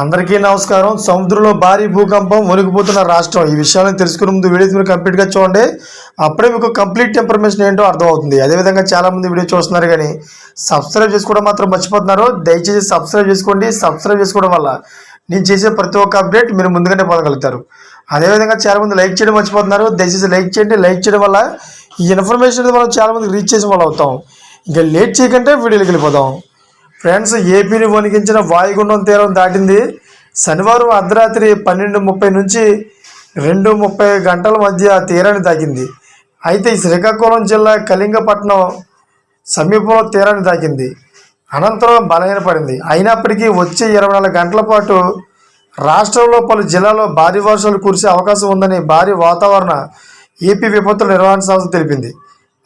అందరికీ నమస్కారం. సముద్రంలో భారీ భూకంపం వణికిపోతున్న రాష్ట్రం. ఈ విషయాలను తెలుసుకునే ముందు వీడియోస్ మీరు కంప్లీట్గా చూడండి. అప్పుడే మీకు కంప్లీట్ ఇన్ఫర్మేషన్ ఏంటో అర్థమవుతుంది. అదేవిధంగా చాలామంది వీడియో చూస్తున్నారు కానీ సబ్స్క్రైబ్ చేసుకోవడం మాత్రం మర్చిపోతున్నారు. దయచేసి సబ్స్క్రైబ్ చేసుకోండి. సబ్స్క్రైబ్ చేసుకోవడం వల్ల నేను చేసే ప్రతి ఒక్క అప్డేట్ మీరు ముందుగానే పొందగలుగుతారు. అదేవిధంగా చాలామంది లైక్ చేయడం మర్చిపోతున్నారు. దయచేసి లైక్ చేయండి. లైక్ చేయడం వల్ల ఈ ఇన్ఫర్మేషన్ మనం చాలామందికి రీచ్ చేసిన వాళ్ళు అవుతాం. ఇంకా లేట్ చేయకంటే వీడియోకి వెళ్ళిపోదాం. ఫ్రెండ్స్, ఏపీని వణికించిన వాయుగుండం తీరం దాటింది. శనివారం అర్ధరాత్రి 12:30 నుంచి 2:30 గంటల మధ్య తీరాన్ని తాకింది. అయితే ఈ శ్రీకాకుళం జిల్లా కళింగపట్నం సమీపంలో తీరాన్ని తాకింది. అనంతరం బలహీనపడింది. అయినప్పటికీ వచ్చే 24 గంటల పాటు రాష్ట్రంలో పలు జిల్లాల్లో భారీ వర్షాలు కురిసే అవకాశం ఉందని భారీ వాతావరణ ఏపీ విపత్తుల నిర్వహణ సంస్థ తెలిపింది.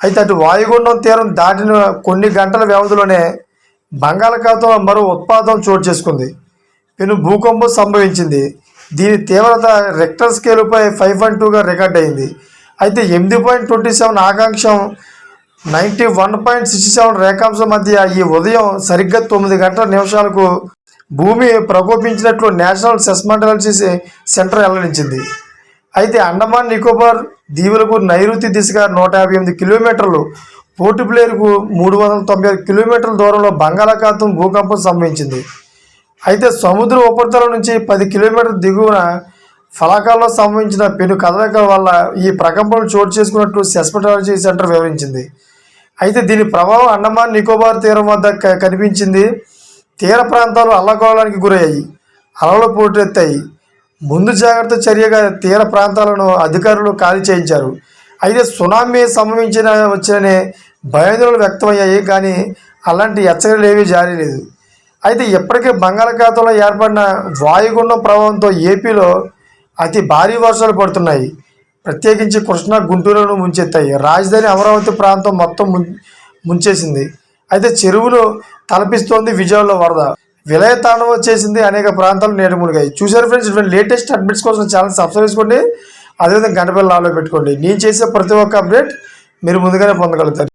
అయితే అటు వాయుగుండం తీరం దాటిన కొన్ని గంటల వ్యవధిలోనే బంగాళాఖాతంలో మరో ఉత్పాతం చోటు చేసుకుంది. పెను భూకంపం సంభవించింది. దీని తీవ్రత రెక్టర్ స్కేలుపై 5.2గా రికార్డ్ అయింది. అయితే 8.27 ఆకాంక్షం 91.67 రేఖాంశం మధ్య ఈ ఉదయం సరిగ్గా 9 గంటల నిమిషాలకు భూమి ప్రకోపించినట్లు నేషనల్ సెస్మాలజీ సెంటర్ వెల్లడించింది. అయితే అండమాన్ నికోబార్ దీవులకు నైరుతి దిశగా 158 కిలోమీటర్లు, పోర్ట్ బ్లేర్కు 395 కిలోమీటర్ల దూరంలో బంగాళాఖాతం భూకంపం సంభవించింది. అయితే సముద్ర ఉపరితలం నుంచి 10 కిలోమీటర్ల దిగువన ఫలకాల్లో సంభవించిన పెను కదలికల వల్ల ఈ ప్రకంపనలు చోటు చేసుకున్నట్లు సెస్మాలజీ సెంటర్ వివరించింది. అయితే దీని ప్రభావం అండమాన్ నికోబార్ తీరం వద్ద కనిపించింది. తీర ప్రాంతాలు అల్లకల్లోలానికి గురయ్యాయి. అలలు పోటెత్తాయి. ముందు జాగ్రత్త చర్యగా తీర ప్రాంతాలను అధికారులు ఖాళీ చేయించారు. అయితే సునామీ వచ్చిననే భయాందోళనలు వ్యక్తమయ్యాయి. కానీ అలాంటి హెచ్చరికలు ఏమీ జారీ లేదు. అయితే ఇప్పటికే బంగాళాఖాతంలో ఏర్పడిన వాయుగుండం ప్రభావంతో ఏపీలో అతి భారీ వర్షాలు పడుతున్నాయి. ప్రత్యేకించి కృష్ణా, గుంటూరును ముంచెత్తాయి. రాజధాని అమరావతి ప్రాంతం మొత్తం ముంచేసింది. అయితే చెరువులు తలపిస్తోంది. విజయవాడలో వరద విలయ తాండవం చేసింది. అనేక ప్రాంతాలు నీట మునిగాయి. చూసారు ఫ్రెండ్స్, ఇటువంటి లేటెస్ట్ అప్డేట్స్ కోసం ఛానల్ సబ్స్క్రైబ్ చేసుకోండి. అదేవిధంగా గంట బెల్ ఆన్లో పెట్టుకోండి. నేను చేసే ప్రతి ఒక్క అప్డేట్ మీరు ముందుగానే పొందగలుగుతారు.